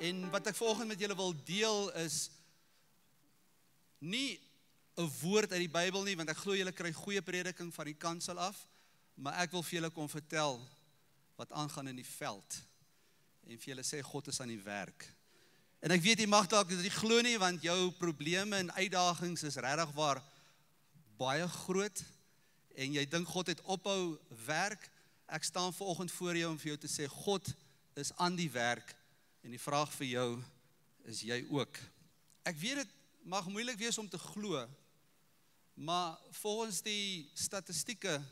En wat ek vanoggend met julle wil deel is nie 'n woord uit die Bybel nie, want ek glo julle kry goeie prediking van die kansel af, maar ek wil vir julle kom vertel wat aangaan in die veld. En vir julle sê God is aan die werk. En ek weet jy mag dalk dit nie glo nie, want jou probleme en uitdagings is regtig waar baie groot en jy dink God het ophou werk. Ek staan vanoggend voor jou om vir jou te sê God is aan die werk en die vraag vir jou is jy ook. Ek weet dit mag moeilik wees om te glo, maar volgens die statistieke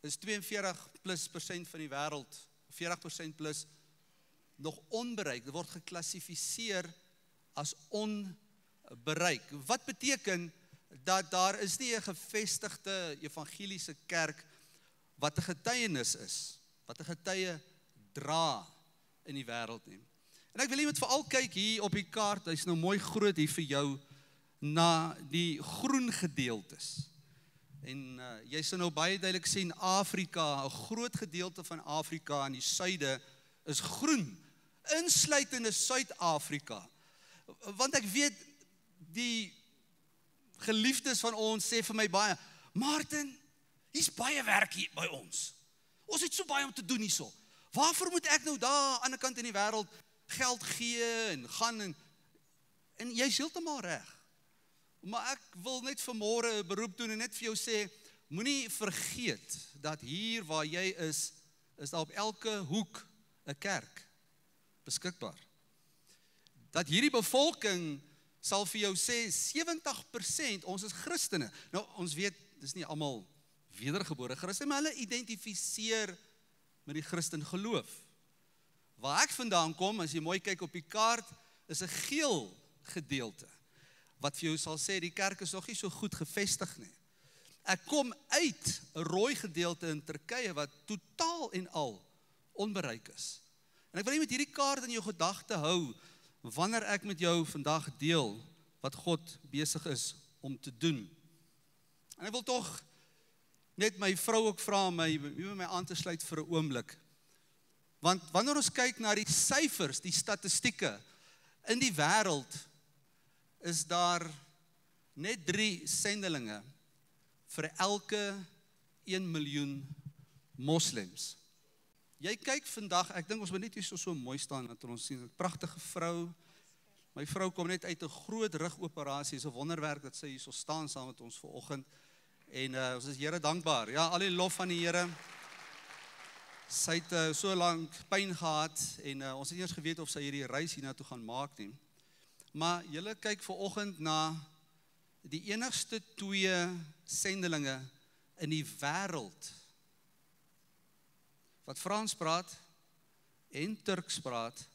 is 42% van die wêreld, 40% plus nog onbereik. Dit word geklassifiseer as onbereik. Wat beteken dat daar is nie 'n gevestigde evangeliese kerk wat 'n getuienis is, wat 'n getuie dra in die wêreld nie. En ek wil jy moet veral kyk hier op die kaart, hy's nou mooi groot hier vir jou, na die groen gedeeltes. En jy sal nou baie duidelik sien, Afrika, 'n groot gedeelte van Afrika in die suide is groen, insluitende Suid-Afrika. Want ek weet, die geliefdes van ons sê vir my baie, Martin, hier's baie werk hier by ons. Ons het so baie om te doen hierso. Waarvoor moet ek nou daar aan die ander kant in die wêreld geld gee en gaan en jy's heeltemal reg. Maar ek wil net vanmôre 'n beroep doen en net vir jou sê, moenie vergeet dat hier waar jy is daar op elke hoek 'n kerk beskikbaar. Dat hierdie bevolking sal vir jou sê 70% ons is Christene. Nou ons weet dis nie almal wedergebore Christene, maar hulle identifiseer met die Christen geloof. Waar ek vandaan kom, as jy mooi kyk op die kaart, is 'n geel gedeelte wat vir jou sal sê die kerk is nog nie so goed gevestig nie. Ek kom uit 'n rooi gedeelte in Turkye wat totaal en al onbereik is. En ek wil net met hierdie kaart in jou gedagte hou wanneer ek met jou vandag deel wat God besig is om te doen. En ek wil tog net my vrou ook vra om my aan te sluit vir 'n oomblik. Want wanneer ons kyk na die syfers, die statistieke in die wêreld, is daar net 3 sendelinge vir elke 1 miljoen moslems. Jy kyk vandag, ek dink ons moet net hier so mooi staan, dat ons sien 'n pragtige vrou. My vrou kom net uit 'n groot rugoperasie, is 'n wonderwerk dat sy hier so staan saam met ons vanoggend. En ons is Here dankbaar. Ja, al die lof aan die Here. Sy het so lank pyn gehad en ons het eers geweet of sy hierdie reis hiernatoe gaan maak nie. Maar julle kyk vanoggend na die enigste 2 sendelinge in die wêreld wat Frans praat en Turks praat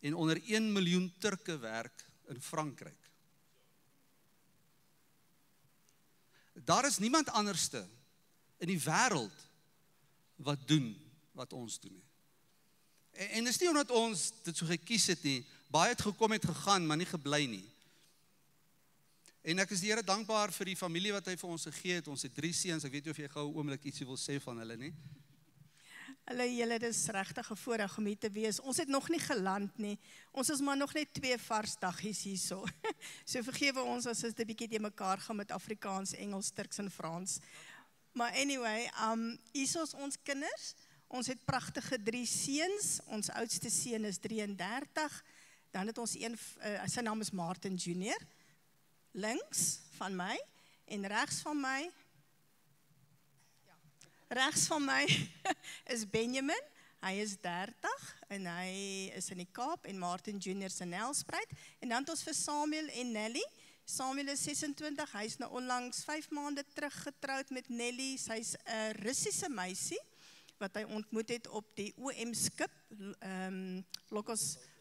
en onder 1 miljoen Turke werk in Frankryk. Daar is niemand anderste in die wêreld wat doen wat ons doen nie. En dis nie omdat ons dit so gekies het nie, baie het gekom het gegaan, maar nie gebly nie. En ek is die Here dankbaar vir die familie wat hy vir ons gegee het. Ons het 3 seuns, ek weet nie of jy gou 'n oomblik ietsie wil sê van hulle nie. Julle, dis regtig 'n voorreg om hier te wees. Ons het nog nie geland nie. Ons is maar nog net 2 vars daggies hierso. So vergewe ons as dit 'n bietjie te mekaar gaan met Afrikaans, Engels, Turks en Frans. Maar anyway, hierso is ons kinders. Ons het pragtige 3 seuns. Ons oudste seun is 33. Dan het ons een, sy naam is Martin Junior. Links van my en regs van my. Regs van my is Benjamin. Hy is 30 en hy is in die Kaap en Martin Junior is in Nelspruit. En dan het ons vir Samuel en Nelly. Samuel is 26, hy is nou onlangs 5 maande terug getroud met Nelly. Sy's 'n Russiese meisie wat hy ontmoet het op die OM skip,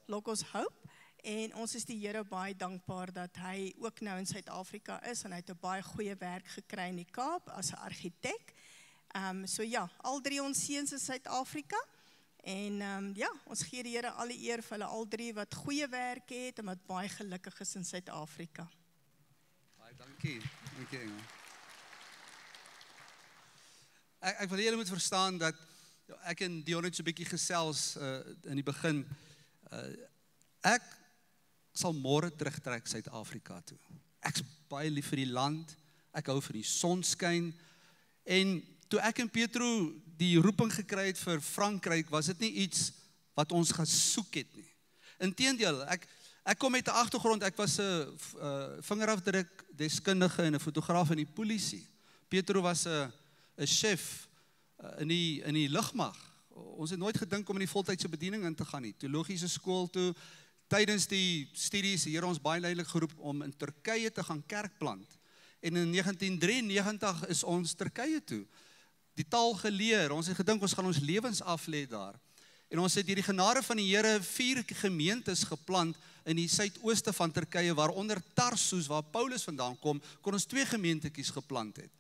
Logos Hope. En ons is die Here baie dankbaar dat hy ook nou in Suid-Afrika is en hy het 'n baie goeie werk gekry in die Kaap as 'n argitek. So ja, al 3 ons seuns in Suid-Afrika. En ja, ons gee die Here al die eer vir hulle al 3 wat goeie werk het en wat baie gelukkig is in Suid-Afrika. Baie dankie. Dankie Engel. Ek wil julle moet verstaan dat Ja, ek en Dion het so 'n bietjie gesels in die begin. Ek sal môre terugtrek Suid-Afrika toe. Ek's baie lief vir die land. Ek hou van die sonskyn. En toe ek en Petro die roeping gekry het vir Frankryk, was dit nie iets wat ons gesoek het nie. Inteendeel, ek kom met 'n agtergrond, ek was 'n vingerafdruk deskundige en 'n fotograaf in die polisie. Petro was 'n chef in die lugmag. Ons het nooit gedink om in die voltydse bediening in te gaan nie. Teologiese skool toe, tydens die studies, die Here ons baie duidelik geroep om in Turkye te gaan kerk plant. En in 1993 is ons Turkye toe. Die taal geleer, ons het gedink ons gaan ons lewens aflê daar. En ons het deur die genade van die Here 4 gemeentes geplant in die suidooste van Turkye, waaronder Tarsus, waar Paulus vandaan kom, kon ons 2 gemeentetjies geplant het.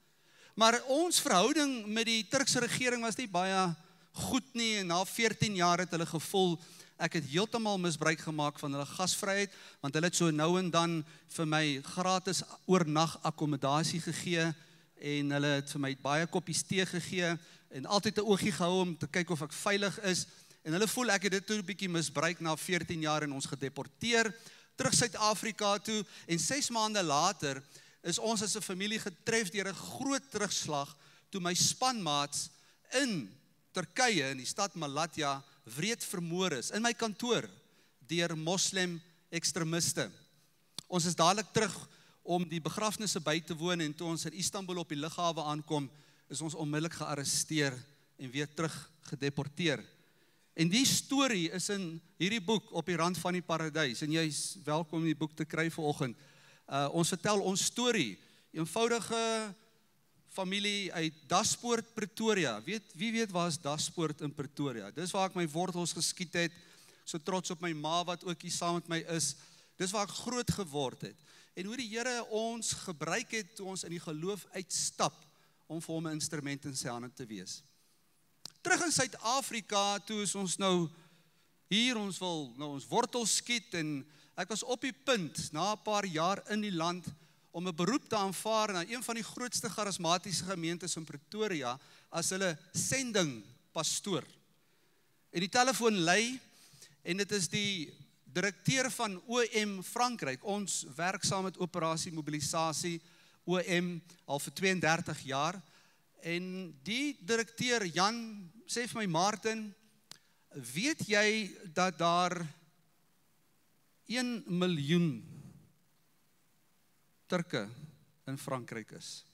Maar ons verhouding met die Turkse regering was nie baie goed nie, en na 14 jaar het hulle gevoel, ek het heeltemal misbruik gemaak van hulle gasvryheid, want hulle het so nou en dan vir my gratis oornag akkommodasie gegee, en hulle het vir my baie koppies tee gegee, en altyd 'n oogie gehou om te kyk of ek veilig is, en hulle voel ek het dit toe 'n bietjie misbruik na 14 jaar en ons gedeporteer, terug Suid-Afrika toe, en 6 maande later is ons as 'n familie getref deur 'n groot terugslag, toe my spanmaats in Turkye, in die stad Malatya, wreed vermoor is, in my kantoor, deur moslem ekstremiste. Ons is dadelik terug om die begrafnisse by te woon, en toe ons in Istanbul op die lughawe aankom, is ons onmiddellik gearresteer en weer terug gedeporteer. En die storie is in hierdie boek, Op die rand van die paradys, en jy is welkom om die boek te kry vanoggend. Ons vertel ons storie, eenvoudige familie uit Daspoort, Pretoria. Wie weet waar is Daspoort in Pretoria? Dis waar ek my wortels geskiet het, so trots op my ma wat ook hier saam met my is. Dis waar ek groot geword het. En hoe die Here ons gebruik het toe ons in die geloof uitstap, om vir hom 'n instrument in sy hande te wees. Terug in Suid-Afrika, toe is ons nou hier, ons wil nou ons wortels skiet, en ek was op die punt, na 'n paar jaar in die land, om 'n beroep te aanvaar na een van die grootste charismatiese gemeentes in Pretoria, as hulle sendingpastoor. En die telefoon lui, en dit is die direkteur van OM Frankryk. Ons werk saam met Operasie Mobilisasie, OM, al vir 32 jaar. En die direkteur, Jan, sê vir my, Martin, weet jy dat daar 1 miljoen Turke in Frankryk is?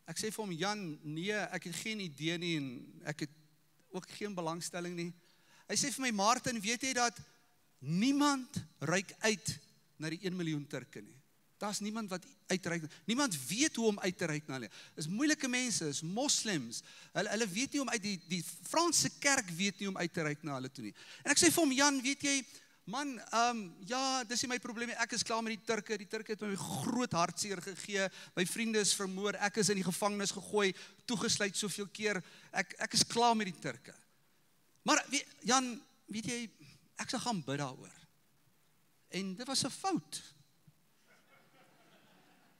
Ek sê vir hom, Jan, nee, ek het geen idee nie, en ek het ook geen belangstelling nie. Hy sê vir my, Martin, weet jy dat niemand reik uit na die 1 miljoen Turke nie. Daar's niemand wat uitreik. Niemand weet hoe om uit te reik na hulle. Is moeilike mense, is moslems. Hulle weet nie om uit die Franse kerk weet nie om uit te reik na hulle toe nie. En ek sê vir hom, Jan, weet jy, man, ja, dis nie my probleem nie. Ek is klaar met die Turke. Die Turke het my groot hartseer gegee. My vriende is vermoor. Ek is in die gevangenis gegooi, toegesluit soveel keer. Ek is klaar met die Turke. Maar Jan, weet jy, ek sal gaan bid daaroor. En dit was 'n fout.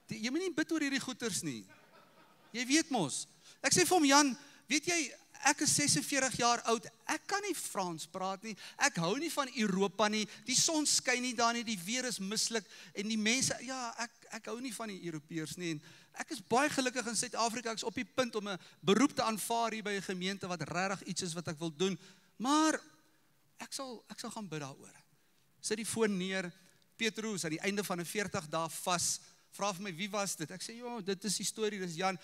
Jy moet nie bid oor hierdie goeters nie. Jy weet mos. Ek sê vir hom, Jan, weet jy, ek is 46 jaar oud, ek kan nie Frans praat nie, ek hou nie van Europa nie, die son skyn nie daar nie, die weer is mislik, en die mense, ja, ek hou nie van die Europeërs nie, en ek is baie gelukkig in Suid-Afrika, ek is op die punt om 'n beroep te aanvaar hier by 'n gemeente wat regtig iets is wat ek wil doen, maar ek sal gaan bid daaroor. Sit die foon neer, Petrus, aan die einde van 'n 40 dae vas, vra vir my, wie was dit? Ek sê, ja, dit is die storie, dis Jan.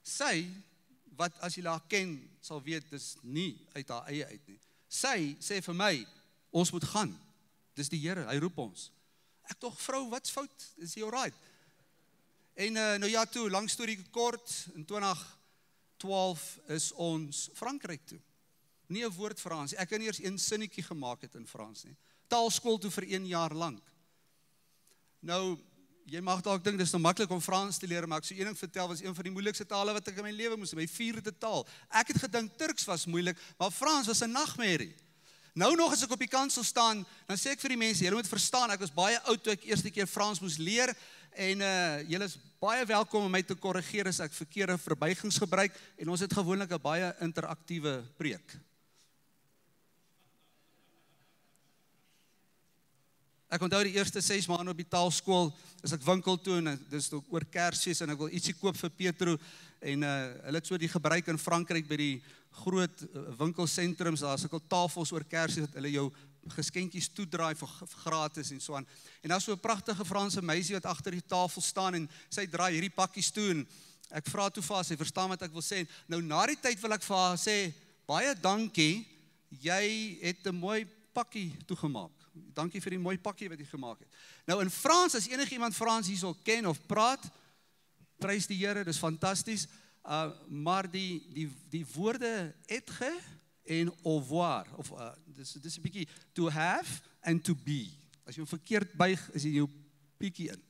Sy, wat as jy haar ken, sal weet, dis nie uit haar eie uit nie. Sy sê vir my, ons moet gaan. Dis die Here, hy roep ons. Ek tog, vrou, wat's fout? Is jy alright? En nou ja toe, lang storie kort, in 2012 is ons Frankryk toe. Nie 'n woord Frans, ek kan nie eers een sinnetjie gemaak het in Frans nie. Taalskool toe vir 1 jaar lank. Nou, jy mag dalk dink, dis nou maklik om Frans te leer, maar ek so een ding vertel, was een van die moeilikste tale wat ek in my lewe moes, my 4de taal. Ek het gedink Turks was moeilik, maar Frans was 'n nagmerrie. Nou nog as ek op die kansel staan, dan sê ek vir die mense, julle moet verstaan, ek was baie oud toe ek eerste keer Frans moes leer, En julle is baie welkom om my te korrigeer as ek verkeerde verbuigings gebruik, en ons het gewoonlik 'n baie interaktiewe preek. Ek onthou die eerste 6 maande op die taalskool, as ek winkel toe, en dis oor Kersfees, en ek wil ietsie koop vir Petro, en hulle het so die gebruik in Frankryk by die groot winkelsentrums, daar is ook al tafels oor Kersfees, dat hulle jou geskenkies toedraai vir gratis en so aan. En daar is so 'n pragtige Franse meisie wat agter die tafel staan, en sy draai hierdie pakkies toe, en ek vra toe vir haar, sy verstaan wat ek wil sê. Nou na die tyd wil ek vir haar sê, baie dankie, jy het 'n mooi pakkie toegemaak. Dankie vir die mooi pakkie wat jy gemaak het. Nou in Frans, as enigiemand Frans hierso ken of praat, prys die Here, dis fantasties. Maar die woorde etge en au revoir, of dis 'n bietjie to have and to be. As jy hom verkeerd buig, is jy jou bietjie in.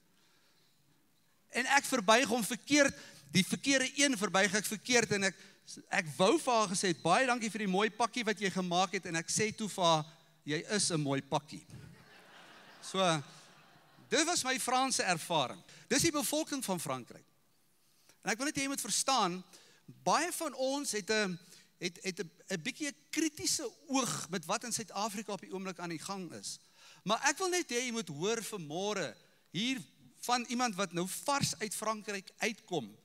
En ek verbuig hom verkeerd, die verkeerde een verbuig ek verkeerd, en ek wou vir haar gesê, baie dankie vir die mooi pakkie wat jy gemaak het, en ek sê toe vir haar, jy is 'n mooi pakkie. So, dit was my Franse ervaring. Dis die bevolking van Frankryk. En ek wil net hê jy moet verstaan, baie van ons het 'n bietjie 'n kritiese oog met wat in Suid-Afrika op die oomblik aan die gang is. Maar ek wil net hê jy moet hoor vanmôre hier van iemand wat nou vars uit Frankryk uitkom.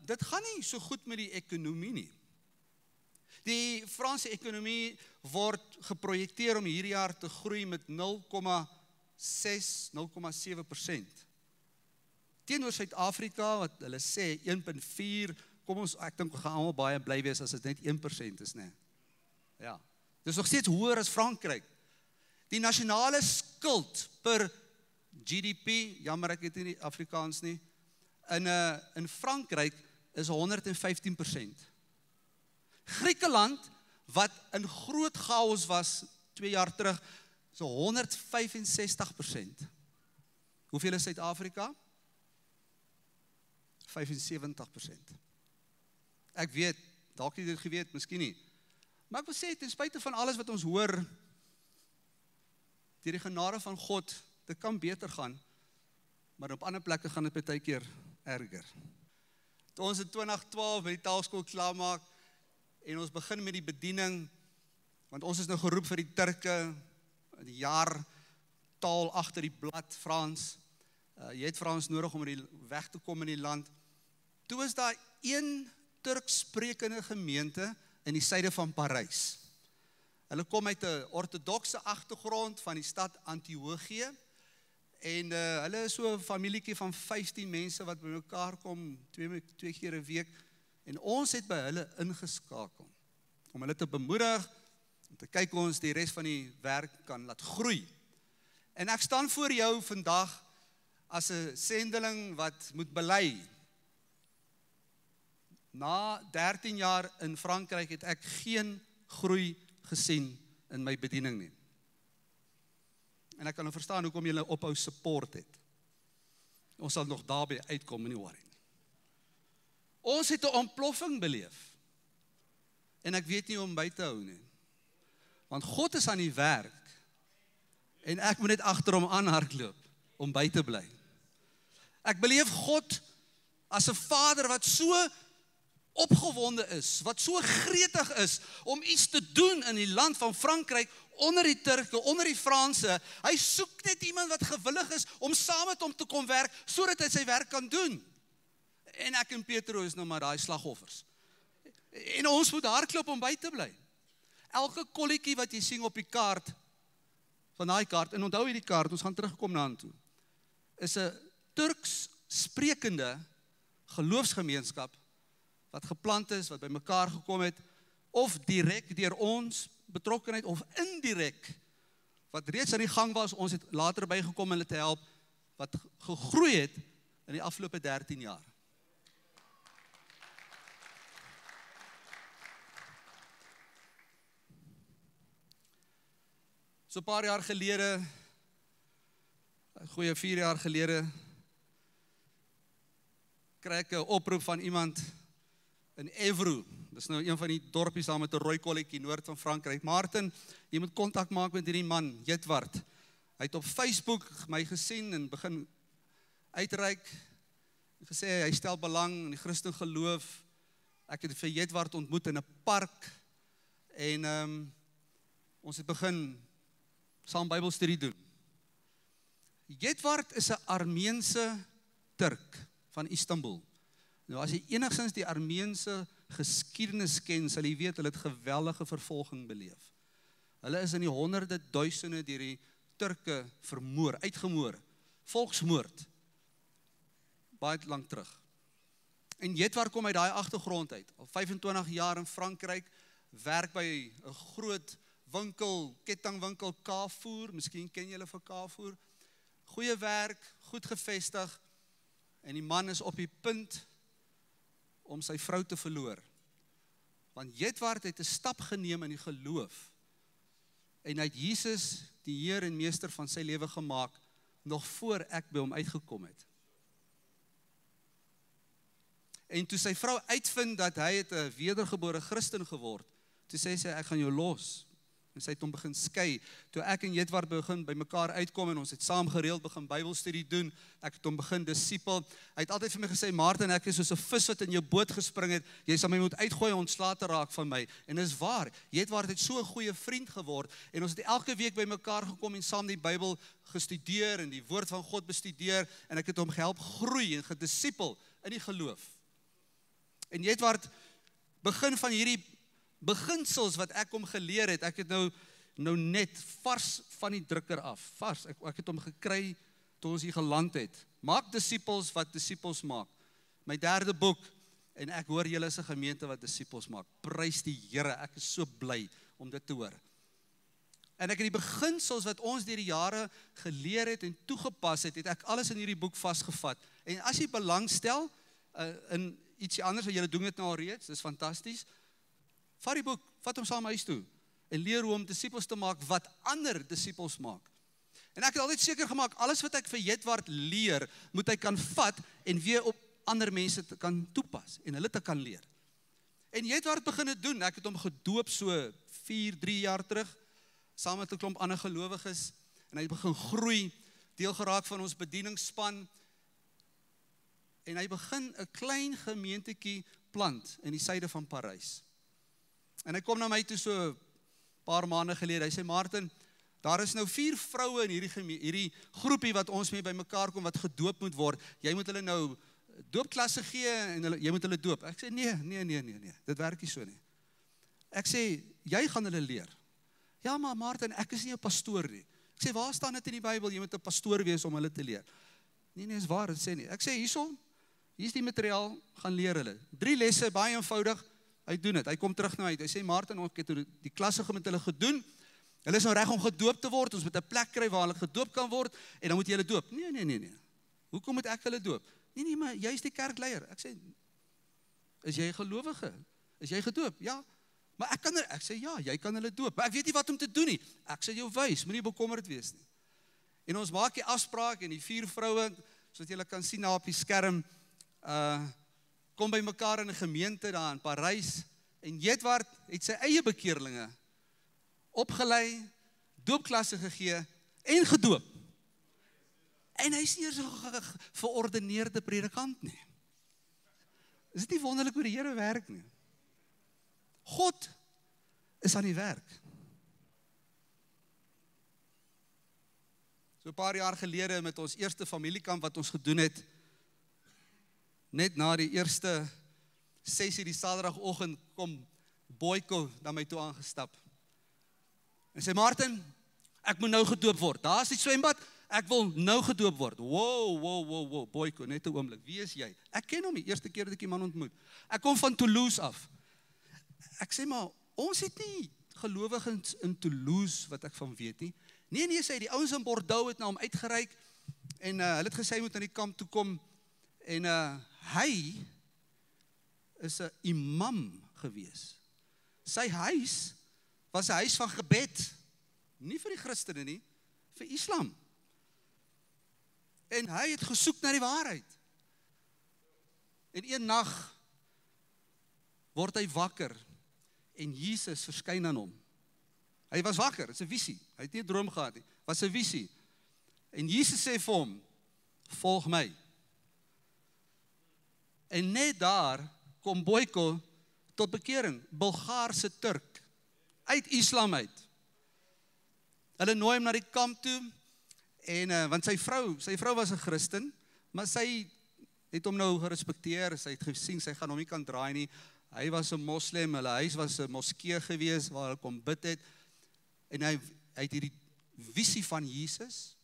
Dit gaan nie so goed met die ekonomie nie. Die Franse ekonomie word geprojekteer om hierdie jaar te groei met 0,6, 0,7%. Teenoor Suid-Afrika, wat hulle sê 1,4, ek dink we gaan almal baie bly wees as dit net 1% is, nee. Ja, dis nog steeds hoër as Frankryk. Die nasionale skuld per GDP, jammer ek het nie Afrikaans nie, in Frankryk is 115%. Griekeland, wat in groot chaos was 2 jaar terug, so 165%. Hoeveel is Suid-Afrika? 75%. Ek weet, dalk het jy dit geweet, miskien nie. Maar ek wil sê, ten spyte van alles wat ons hoor, deur die genade van God, dit kan beter gaan, maar op ander plekke gaan dit baie keer erger. Toe ons in 2012 by die taalskool klaarmaak, en ons begin met die bediening, want ons is nou geroep vir die Turke, die jaar taal agter die blad, Frans. Jy het Frans nodig om weg te kom in die land. Toe is daar een Turks sprekende gemeente in die suide van Parys. Hulle kom uit 'n ortodokse agtergrond van die stad Antiochië, en hulle is so 'n familietjie van 15 mense wat by mekaar kom, twee keer 'n week, en ons het by hulle ingeskakel, om hulle te bemoedig, om te kyk hoe ons die res van die werk kan laat groei. En ek staan voor jou vandag, as 'n sendeling wat moet bely. Na 13 jaar in Frankryk het ek geen groei gesien in my bediening nie. En ek kan nou verstaan hoekom julle ophou support het. Ons sal nog daarby uitkom, nie worry nie. Ons het 'n ontploffing beleef. En ek weet nie hoe om by te hou nie. Want God is aan die werk. En ek moet net agter hom aanhardloop om by te bly. Ek beleef God as 'n Vader wat so opgewonde is, wat so gretig is om iets te doen in die land van Frankryk, onder die Turke, onder die Franse. Hy soek net iemand wat gewillig is om saam met hom te kom werk, sodat hy sy werk kan doen. En ek en Petro is nou maar daai slagoffers. En ons moet hardloop om by te bly. Elke kolletjie wat jy sien op die kaart, van daai kaart, en onthou hierdie kaart, ons gaan terugkom na aan toe, is 'n Turks sprekende geloofsgemeenskap, wat geplant is, wat by mekaar gekom het, of direk deur ons betrokkenheid, of indirek, wat reeds aan die gang was, ons het later bygekom om hulle te help, wat gegroei het in die afgelope 13 jaar. So 'n paar jaar gelede, 'n goeie 4 jaar gelede, kry ek 'n oproep van iemand in Évreux. Dis nou een van die dorpies daar met 'n rooi kolletjie noord van Frankryk. Martin, jy moet kontak maak met hierdie man, Jitwart. Hy het op Facebook my gesien en begin uitreik, en gesê, hy stel belang in die Christen geloof. Ek het vir Jedward ontmoet in 'n park, en ons het begin saam Bybelstudie doen. Jedward is 'n Armeense Turk van Istanbul. Nou as jy enigstens die Armeense geskiedenis ken, sal jy weet, hulle het geweldige vervolging beleef. Hulle is in die honderde duisende deur die Turke vermoor, uitgemoor, volksmoord, baie lang terug. En Jedward kom uit daai agtergrond uit, al 25 jaar in Frankryk, werk by 'n groot winkel, kettingwinkel, Carrefour, miskien ken julle vir Carrefour, goeie werk, goed gevestig, en die man is op die punt om sy vrou te verloor. Want Jedward het 'n stap geneem in die geloof, en hy het Jesus, die Heer en Meester van sy lewe gemaak, nog voor ek by hom uitgekom het. En toe sy vrou uitvind dat hy het 'n wedergebore Christen geword, toe sê sy, ek gaan jou los. En sy het hom begin skei. Toe ek en Jedward begin by mekaar uitkom en ons het saam gereeld begin Bybelstudie doen, ek het hom begin disipel. Hy het altyd vir my gesê, Martin, ek is soos 'n vis wat in jou boot gespring het, jy sal my moet uitgooi en ontslae te raak van my. En dis waar, Jedward het so 'n goeie vriend geword, en ons het elke week by mekaar gekom en saam die Bybel gestudeer en die woord van God bestudeer, en ek het hom gehelp groei en gedisipel in die geloof. En Jedward begin van hierdie beginsels wat ek hom geleer het, ek het nou net vars van die drukker af, vars, ek het hom gekry toe ons hier geland het. Maak disipels wat disipels maak. My 3de boek, en ek hoor julle is 'n gemeente wat disipels maak. Prys die Here, ek is so bly om dit te hoor. En ek het die beginsels wat ons deur die jare geleer het en toegepas het, het ek alles in hierdie boek vasgevat. En as jy belangstel in ietsie anders, en julle doen dit nou al reeds, dis fantasties, vat die boek, vat hom saam huis toe, en leer hoe om disipels te maak, wat ander disipels maak. En ek het altyd seker gemaak, alles wat ek vir Jedward leer, moet hy kan vat, en weer op ander mense te kan toepas, en hulle te kan leer. En Jedward begin het doen, ek het hom gedoop so 4-3 jaar terug, saam met 'n klomp ander gelowiges, en hy begin groei, deel geraak van ons bedieningsspan, en hy begin 'n klein gemeentetjie plant in die suide van Parys. En hy kom na my toe so 'n paar maande gelede, hy sê, Martin, daar is nou 4 vroue in hierdie groepie wat ons mee by mekaar kom, wat gedoop moet word, jy moet hulle nou doopklasse gee, en jy moet hulle doop. Ek sê, nee, dit werk nie so nie. Ek sê, jy gaan hulle leer. Ja, maar Martin, ek is nie 'n pastoor nie. Ek sê, waar staan dit in die Bybel, jy moet 'n pastoor wees om hulle te leer? Nee, is waar, dit sê nie. Ek sê, hier is die materiaal, gaan leer hulle. 3 lesse, baie eenvoudig, hy doen dit, hy kom terug na my, hy sê, Martin, ek het die klasse met hulle gedoen, hulle is nou reg om gedoop te word, ons moet 'n plek kry waar hulle gedoop kan word, en dan moet jy hulle doop. Nee. Hoekom moet ek hulle doop? Nee, maar jy is die kerkleier. Ek sê, is jy 'n gelowige? Is jy gedoop? Ja. Maar ek sê, ja, jy kan hulle doop, maar ek weet nie wat om te doen nie. Ek sê jou wys, moenie bekommerd wees nie. En ons maak die afspraak, en die 4 vroue, soos julle kan sien daar op die skerm, kom by mekaar in 'n gemeente daar in Parys, en Jedward het sy eie bekeerlinge opgelei, doopklasse gegee, en gedoop. En hy is nie eers 'n verordeneerde predikant nie. Is dit nie wonderlik hoe die Here werk nie? God is aan die werk. So 'n paar jaar gelede met ons eerste familiekamp wat ons gedoen het, net na die eerste sessie die Saterdagoggend kom Boyko na my toe aangestap. En sê, Martin, ek moet nou gedoop word. Daar is die swembad, ek wil nou gedoop word. Wow, Boyko, net 'n oomblik. Wie is jy? Ek ken hom die eerste keer dat ek die man ontmoet. Ek kom van Toulouse af. Ek sê maar, ons het nie gelowiges in Toulouse wat ek van weet nie. Nee, sê die ouens in Bordeaux het na hom uitgereik en hulle het gesê hy moet aan die kamp toe kom en hy is 'n imam gewees. Sy huis was 'n huis van gebed, nie vir die Christene nie, vir Islam. En hy het gesoek na die waarheid. En een nag word hy wakker en Jesus verskyn aan hom. Hy was wakker, dit is 'n visie. Hy het nie 'n droom gehad nie, was 'n visie. En Jesus sê vir hom, volg my. En net daar kom Boyko tot bekering, Bulgaarse Turk, uit Islam uit. Hulle nooi hom na die kamp toe, en want sy vrou was 'n Christen, maar sy het hom nou gerespekteer, sy het gesien, sy gaan hom nie kan draai nie. Hy was 'n moslim, hulle huis was 'n moskee gewees, waar hulle kom bid het, en hy het hierdie visie van Jesus,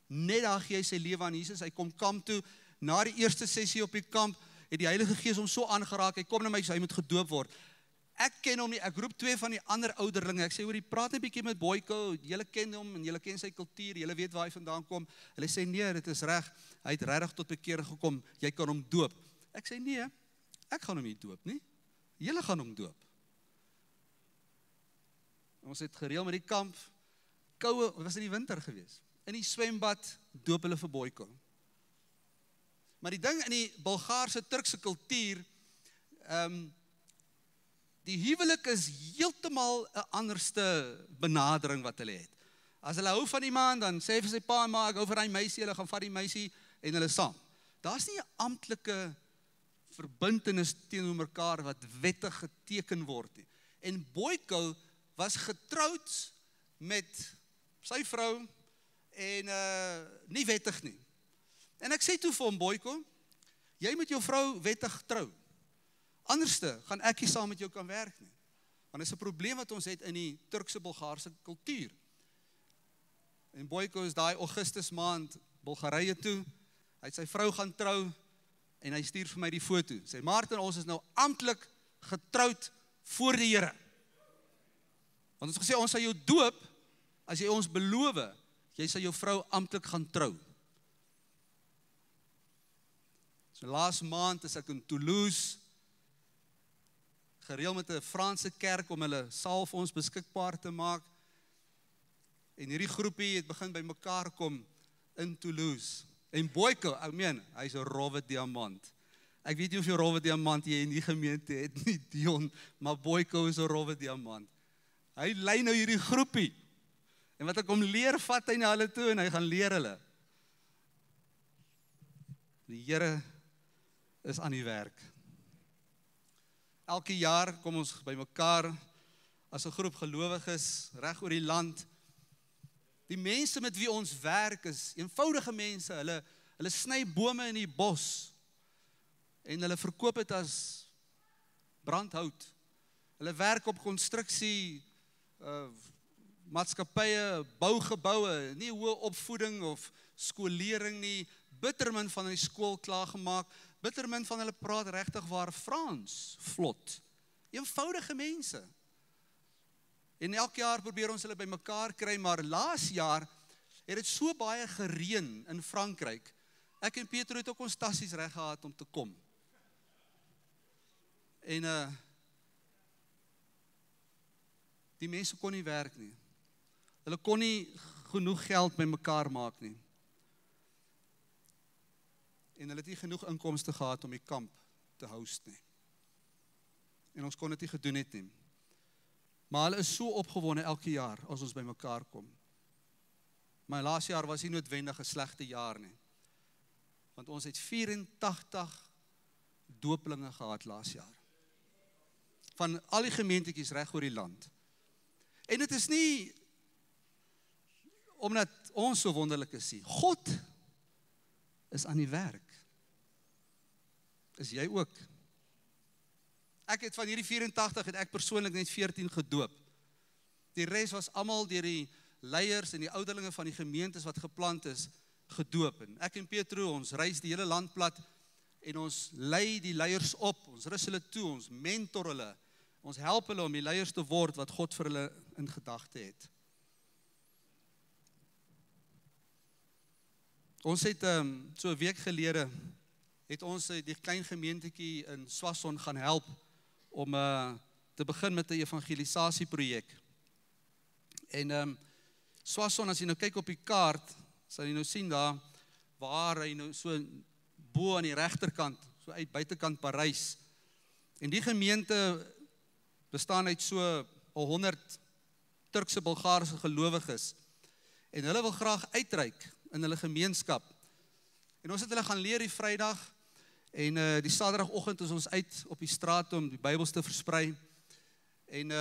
net daar gee hy sy lewe aan Jesus, hy kom kamp toe, na die eerste sessie op die kamp, het die Heilige Gees hom so aangeraak, hy kom na my, so hy moet gedoop word. Ek ken hom nie, ek roep 2 van die ander ouderlinge, ek sê, hoor, praat 'n bietjie met Boyko, julle ken hom, en julle ken sy kultuur, julle weet waar hy vandaan kom. Hulle sê, nee, dit is reg, hy het regtig tot bekering gekom, jy kan hom doop. Ek sê, nee, ek gaan hom nie doop nie, julle gaan hom doop. Ons het gereël met die kamp, koue, het was in die winter gewees, in die swembad doop hulle vir Boyko. Maar die ding in die Bulgaarse Turkse kultuur, die huwelik is heeltemal 'n anderste benadering wat hulle het. As hulle hou van iemand, dan sê vir sy pa en ma, ek hou van die meisie, hulle gaan vat die meisie en hulle saam. Daar's nie 'n amptelike verbintenis teenoor mekaar wat wettig geteken word nie. En Boyko was getroud met sy vrou en nie wettig nie. En ek sê toe vir hom, Boyko, jy moet jou vrou wettig trou. Anderste gaan ek nie saam met jou kan werk nie. Want dit is 'n probleem wat ons het in die Turkse Bulgaarse kultuur. En Boyko is daai Augustus maand Bulgarië toe. Hy het sy vrou gaan trou en hy stuur vir my die foto. Sê, Martin, ons is nou amptelik getroud voor die Here. Want ons gesê, ons sal jou doop as jy ons beloof, jy sal jou vrou amptelik gaan trou. So laas maand is ek in Toulouse, gereël met 'n Franse kerk om hulle saal vir ons beskikbaar te maak. En hierdie groepie het begin by mekaar kom in Toulouse. En Boyko, hy's 'n rowwe diamant. Ek weet nie of jy 'n rowwe diamant jy in die gemeente het nie, Dion, maar Boyko is 'n rowwe diamant. Hy lei nou hierdie groepie. En wat ek hom leer, vat hy na hulle toe en hy gaan leer hulle. Die Here is aan die werk. Elke jaar kom ons by mekaar as 'n groep gelowiges reg oor die land. Die mense met wie ons werk is eenvoudige mense. Hulle sny bome in die bos en hulle verkoop dit as brandhout. Hulle werk op konstruksie, maatskappye, bougeboue, nie hoë opvoeding of skolering nie, bittermin van die skool klaargemaak, bittermin van hulle praat regtig waar Frans, vlot. Eenvoudige mense. En elke jaar probeer ons hulle by mekaar kry, maar laas jaar het dit so baie gereën in Frankryk. Ek en Pietro het ook ons tassies reg gehad om te kom. En die mense kon nie werk nie. Hulle kon nie genoeg geld by mekaar maak nie. En hulle het nie genoeg inkomste gehad om die kamp te host nie. En ons kon dit nie gedoen het nie. Maar hulle is so opgewonde elke jaar as ons by mekaar kom. Maar laas jaar was nie noodwendig 'n slegte jaar nie. Want ons het 84 dooplinge gehad laas jaar. Van al die gemeentetjies reg oor die land. En dit is nie omdat ons so wonderlik is nie. God is aan die werk. Is jy ook? Ek het van hierdie 84 het ek persoonlik net 14 gedoop. Die res was almal deur die leiers en die ouderlinge van die gemeentes wat geplant is, gedoop. En ek en Pietro, ons reis die hele land plat en ons lei die leiers op, ons rus hulle toe, ons mentor hulle, ons help hulle om die leiers te word wat God vir hulle in gedagte het. Ons het so 'n week gelede het ons die klein gemeentetjie in Swasson gaan help om te begin met 'n evangelisasieprojek. En Swasson, as jy nou kyk op die kaart, sal jy nou sien daar waar hy nou so bo aan die regterkant, so uit buitekant Parys. En die gemeente bestaan uit so 100 Turkse Bulgaarse gelowiges. En hulle wil graag uitreik in hulle gemeenskap. En ons het hulle gaan leer die Vrydag En die Saterdagoggend is ons uit op die straat om die Bybels te versprei. En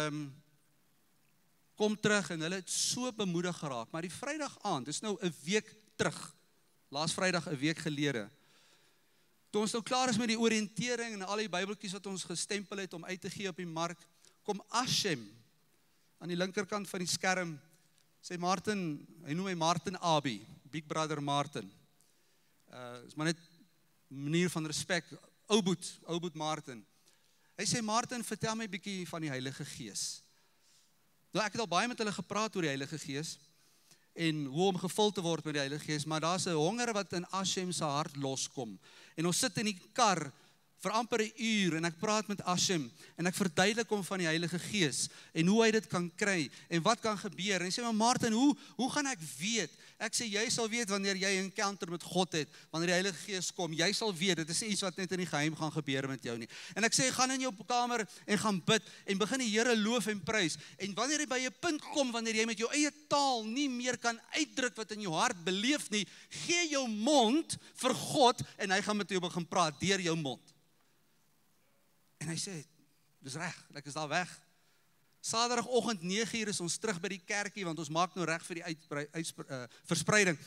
kom terug en hulle het so bemoedig geraak. Maar die Vrydag aand, dis nou 'n week terug, laas Vrydag 'n week gelede, toe ons nou klaar is met die oriëntering en al die Bybeltjies wat ons gestempel het om uit te gee op die mark, kom Ashem aan die linkerkant van die skerm, sê Martin, hy noem my Martin Abi, Big Brother Martin. Is maar net manier van respek, Ouboet Martin. Hy sê, Martin, vertel my bietjie van die Heilige Gees. Nou, ek het al baie met hulle gepraat oor die Heilige Gees, en hoe om gevul te word met die Heilige Gees, maar daar's 'n honger wat in Ashem se hart loskom. En ons sit in die kar vir amper 'n uur, en ek praat met Ashem, en ek verduidelik hom van die Heilige Gees, en hoe hy dit kan kry, en wat kan gebeur. En hy sê, maar Martin, hoe gaan ek weet? Ek sê, jy sal weet wanneer jy 'n encounter met God het, wanneer die Heilige Gees kom, jy sal weet, dit is iets wat net in die geheim gaan gebeur met jou nie. En ek sê, gaan in jou kamer en gaan bid, en begin die Here loof en prys, en wanneer jy by 'n punt kom, wanneer jy met jou eie taal nie meer kan uitdruk wat in jou hart beleef nie, gee jou mond vir God, en hy gaan met jou begin praat, deur jou mond. En hy sê, dis reg, ek is daar weg. Saterdagoggend 9:00 is ons terug by die kerkie, want ons maak nou reg vir die verspreiding.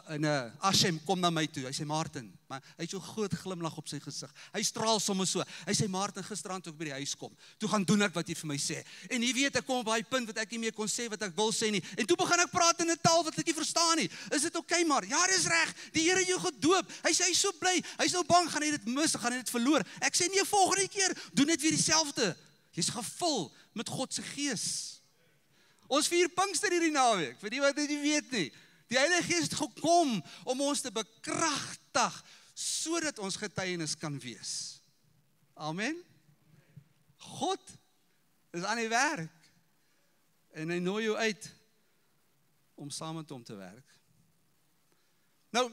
En Ashem kom na my toe, hy sê, Martin, maar hy het so groot glimlag op sy gesig, hy straal sommer so, hy sê, Martin, gisterand toe ek by die huis kom, toe gaan doen ek wat jy vir my sê, en jy weet, ek kom op daai punt wat ek nie meer kon sê wat ek wil sê nie, en toe begin ek praat in 'n taal wat ek nie verstaan nie, is dit okay, maar, ja, dis reg, die Here het jou gedoop, hy sê, hy is so bly, hy is nou bang, gaan hy dit mis, gaan hy dit verloor, ek sê, nee, volgende keer, doen net weer dieselfde, jy's gevul met God se Gees. Ons vier Pinkster hierdie naweek, vir die wat dit nie weet nie. Die Heilige Gees het gekom om ons te bekragtig, sodat ons getuienis kan wees. Amen. God is aan die werk, en hy nooi jou uit, om saam met hom te werk. Nou,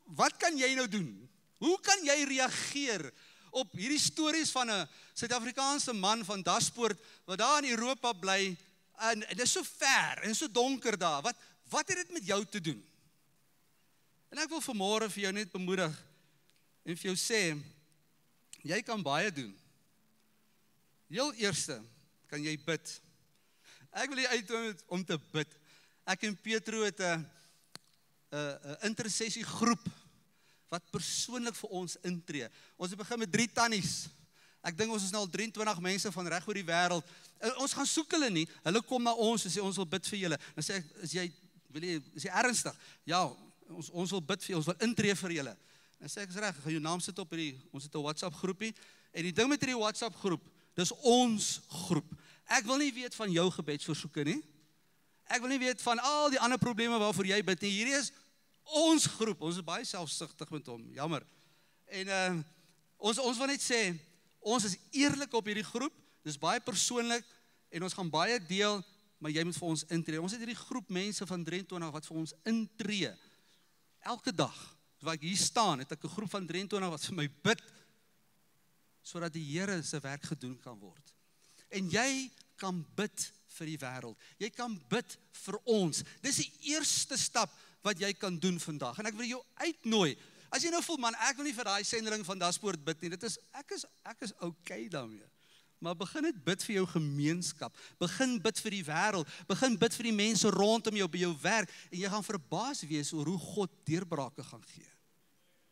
wat kan jy nou doen? Hoe kan jy reageer op hierdie stories van 'n Suid-Afrikaanse man van Daspoort, wat daar in Europa bly, en dit is so ver, en so donker daar, wat het dit met jou te doen? En ek wil vanmôre vir jou net bemoedig, en vir jou sê, jy kan baie doen. Heel eerste, kan jy bid. Ek wil jy uitnooi om te bid. Ek en Petro het 'n intersessiegroep, wat persoonlik vir ons intree. Ons het begin met 3 tannies. Ek dink ons is nou al 23 mense van reg oor die wêreld. Ons gaan soek hulle nie. Hulle kom na ons en sê, ons wil bid vir julle. Dan sê ek, is jy ernstig? Ja, ons wil bid vir julle, ons wil intree vir julle. Dan sê ek, is reg, gaan jou naam sit op ons het 'n WhatsApp groepie. En die ding met hierdie WhatsApp groep, dis ons groep. Ek wil nie weet van jou gebedsversoeke nie. Ek wil nie weet van al die ander probleme waarvoor jy bid nie. Hierdie is ons groep, ons is baie selfsugtig met hom, jammer. En ons wil net sê, ons is eerlik op hierdie groep, dis baie persoonlik, en ons gaan baie deel, maar jy moet vir ons intree. Ons het hierdie groep mense van 23 wat vir ons intree. Elke dag, waar ek hier staan, het ek 'n groep van 23 wat vir my bid, sodat die Here se werk gedoen kan word. En jy kan bid vir die wêreld. Jy kan bid vir ons. Dis die eerste stap wat jy kan doen vandag. En ek wil jou uitnooi. As jy nou voel, man, ek wil nie vir daai sendeling van Daspoort bid nie. Ek is okay daarmee. Maar begin net bid vir jou gemeenskap. Begin bid vir die wêreld. Begin bid vir die mense rondom jou by jou werk, en jy gaan verbaas wees oor hoe God deurbrake gaan gee.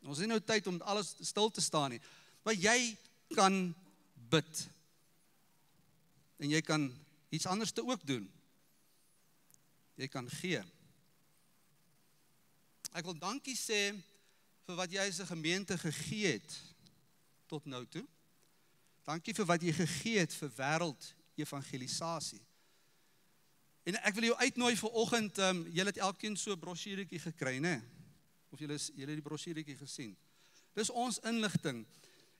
Ons het nou tyd om alles stil te staan nie. Maar jy kan bid. En jy kan iets anders te ook doen. Jy kan gee. Ek wil dankie sê vir wat jy as 'n gemeente gegee het tot nou toe. Dankie vir wat jy gegee het vir wêreld-evangelisasie. En ek wil jou uitnooi vir oggend, julle het elkeen so 'n brosjuretjie gekry, né? Of julle het die brosjuretjie gesien. Dis ons inligting.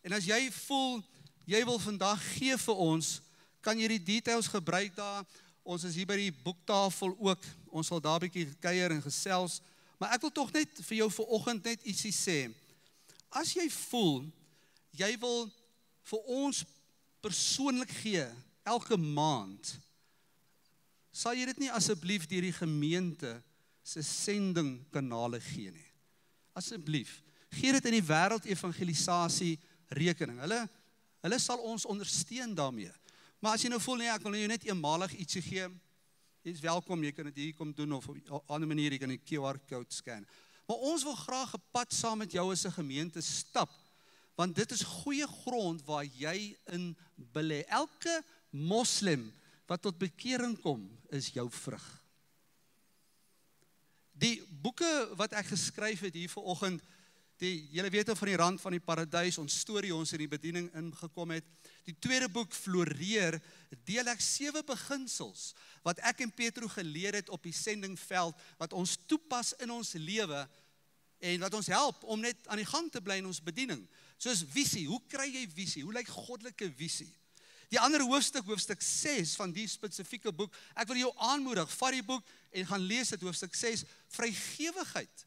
En as jy voel, jy wil vandag gee vir ons, kan jy die details gebruik daar. Ons is hier by die boektafel ook. Ons sal daar 'n bietjie kuier en gesels. Maar ek wil tog net vir jou vanoggend net ietsie sê. As jy voel, jy wil vir ons persoonlik gee, elke maand, sal jy dit nie asseblief deur die gemeente se sendingkanale gee nie. asseblief, gee dit in die wêreld evangelisasie rekening. Hulle sal ons ondersteun daarmee. Maar as jy nou voel, nee, ek wil jou net eenmalig ietsie gee, jy is welkom, jy kan dit hier kom doen, of op 'n ander manier, jy kan die QR-code scan. Maar ons wil graag 'n pad saam met jou as 'n gemeente stap, want dit is goeie grond waar jy in belê. Elke moslim wat tot bekering kom, is jou vrug. Die boeke wat ek geskryf het hier vanoggend, julle weet van die rand van die paradys, ons storie, ons in die bediening ingekom het. Die tweede boek, Floreer, deel ek 7 beginsels, wat ek en Petro geleer het op die sendingveld, wat ons toepas in ons lewe, en wat ons help om net aan die gang te bly in ons bediening. Soos visie, hoe kry jy visie? Hoe lyk goddelike visie? Die ander hoofstuk 6 van die spesifieke boek, ek wil jou aanmoedig, vat die boek en gaan lees dit, hoofstuk 6, vrygewigheid.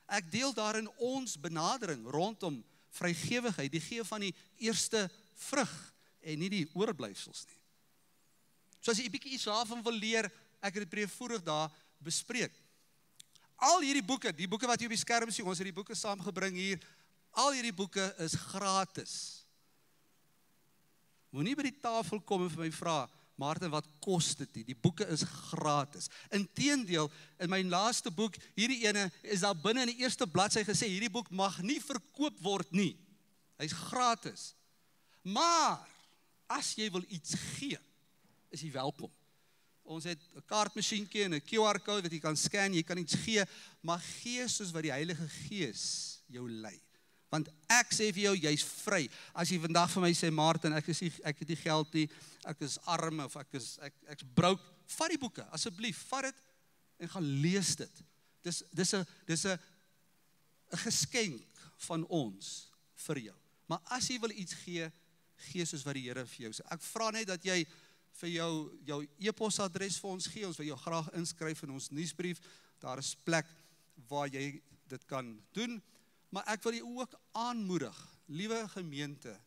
Ek deel daarin ons benadering rondom vrygewigheid, die gee van die eerste vrug en nie die oorblyfsels nie. So as jy 'n bietjie iets daarvan wil leer, ek het dit breedvoerig daar bespreek. Al hierdie boeke, die boeke wat jy op die skerm sien, ons het die boeke saamgebring hier, al hierdie boeke is gratis. Moenie by die tafel kom en vir my vra, Martin, wat kos dit nie? Die boeke is gratis. Inteendeel, in my laaste boek, hierdie ene, is daar binne in die eerste bladsy gesê, hierdie boek mag nie verkoop word nie. Hy's gratis. Maar, as jy wil iets gee, is jy welkom. Ons het 'n kaartmasjienkie en 'n QR-code wat jy kan scan, jy kan iets gee, maar gee soos wat die Heilige Gees jou lei. Want ek sê vir jou, jy's vry. As jy vandag vir my sê, Martin, ek het nie geld nie, ek is arm, of ek's broke, vat die boeke, asseblief, vat dit en gaan lees dit. Dis 'n geskenk van ons vir jou. Maar as jy wil iets gee, gee soos wat die Here vir jou sê. Ek vra net dat jy vir jou e-posadres vir ons gee, ons wil jou graag inskryf in ons nuusbrief, daar is plek waar jy dit kan doen, maar ek wil jou ook aanmoedig, liewe gemeente,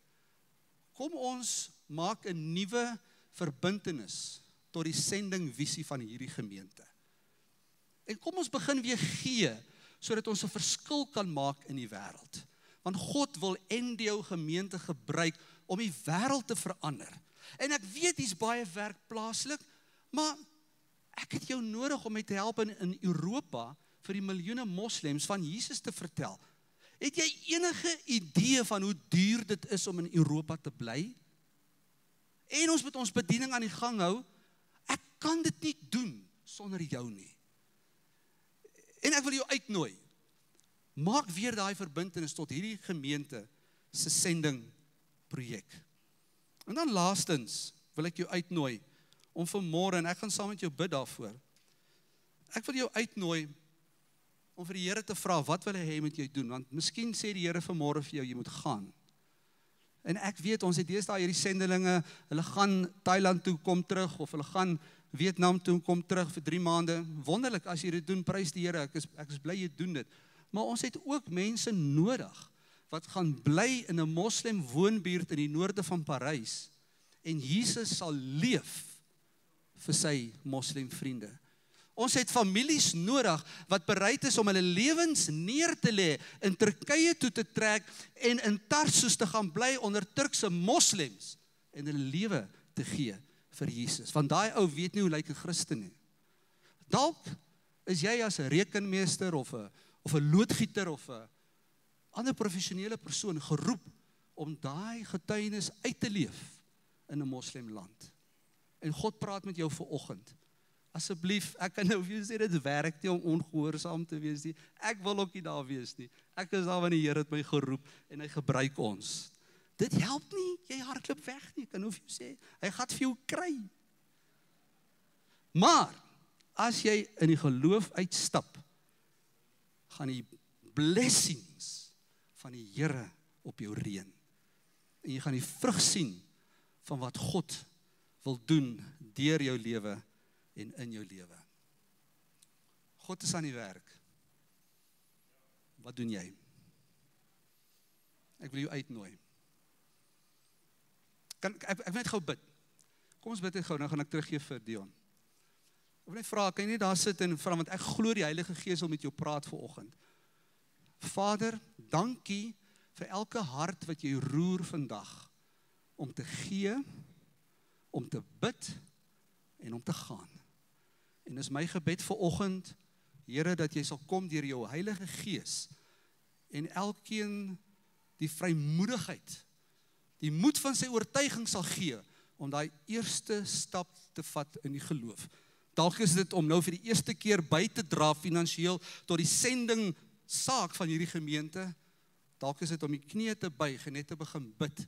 kom ons maak 'n nuwe verbintenis tot die sendingvisie van hierdie gemeente. En kom ons begin weer gee, sodat ons 'n verskil kan maak in die wêreld. Want God wil NDO gemeente gebruik om die wêreld te verander. En ek weet hier's baie werk plaaslik, maar ek het jou nodig om my te help in Europa vir die miljoene moslems van Jesus te vertel. Het jy enige idee van hoe duur dit is om in Europa te bly? En ons moet ons bediening aan die gang hou. Ek kan dit nie doen sonder jou nie. En ek wil jou uitnooi. Maak weer daai verbintenis tot hierdie gemeente se sendingprojek. En dan laastens wil ek jou uitnooi om vanmôre, en ek gaan saam met jou bid daarvoor. Ek wil jou uitnooi om vir die Here te vra, wat wil hy met jou doen? Want miskien sê die Here vanmôre vir jou, jy moet gaan. En ek weet, ons het deesdae hierdie sendelinge, hulle gaan Thailand toe, kom terug, of hulle gaan Vietnam toe, kom terug vir 3 maande. Wonderlik as jy dit doen, prys die Here, ek is bly jy doen dit. Maar ons het ook mense nodig, wat gaan bly in 'n moslim woonbuurt in die noorde van Parys, en Jesus sal leef vir sy moslim vriende. Ons het families nodig, wat bereid is om hulle lewens neer te lê, in Turkye toe te trek, en in Tarsus te gaan bly onder Turkse moslems, en hulle lewe te gee vir Jesus. Want daai ou weet nie hoe lyk 'n Christen nie. Dalk is jy as 'n rekenmeester, of 'n loodgieter, of 'n ander professionele persoon geroep om daai getuienis uit te leef in 'n moslimland. En God praat met jou vanoggend. Asseblief, ek kan nou vir jou sê, dit werk nie om ongehoorsaam te wees nie. Ek wil ook nie daar wees nie. Ek is daar want die Here het my geroep en hy gebruik ons. Dit help nie, jy hardloop weg nie. Ek kan nou vir jou sê, hy gaan vir jou kry. Maar as jy in die geloof uitstap, gaan die blessings van die Here op jou reën. En jy gaan die vrug sien van wat God wil doen deur jou lewe en in jou lewe. God is aan die werk. Wat doen jy? Ek wil jou uitnooi. Ek wil net gou bid. Kom ons bid net gou, dan gaan ek teruggee vir Dion. Ek wil net vra, kan jy net daar sit en vra, want ek glo die Heilige Gees wil met jou praat vanoggend. Vader, dankie vir elke hart wat jy roer vandag, om te gee, om te bid, en om te gaan. En is my gebed vanoggend, Here, dat jy sal kom deur jou Heilige Gees, en elkeen die vrymoedigheid, die moed van sy oortuiging sal gee, om daai eerste stap te vat in die geloof. Dalk is dit om nou vir die eerste keer by te dra finansiëel tot die sending saak van hierdie gemeente. Dalk is dit om die knieë te buig en net te begin bid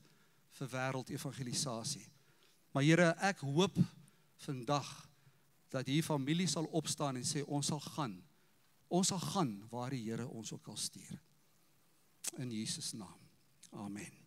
vir wêreldevangelisasie. Maar Here, ek hoop vandag dat hierdie familie sal opstaan en sê, ons sal gaan waar die Here ons ook al stuur. In Jesus naam. Amen.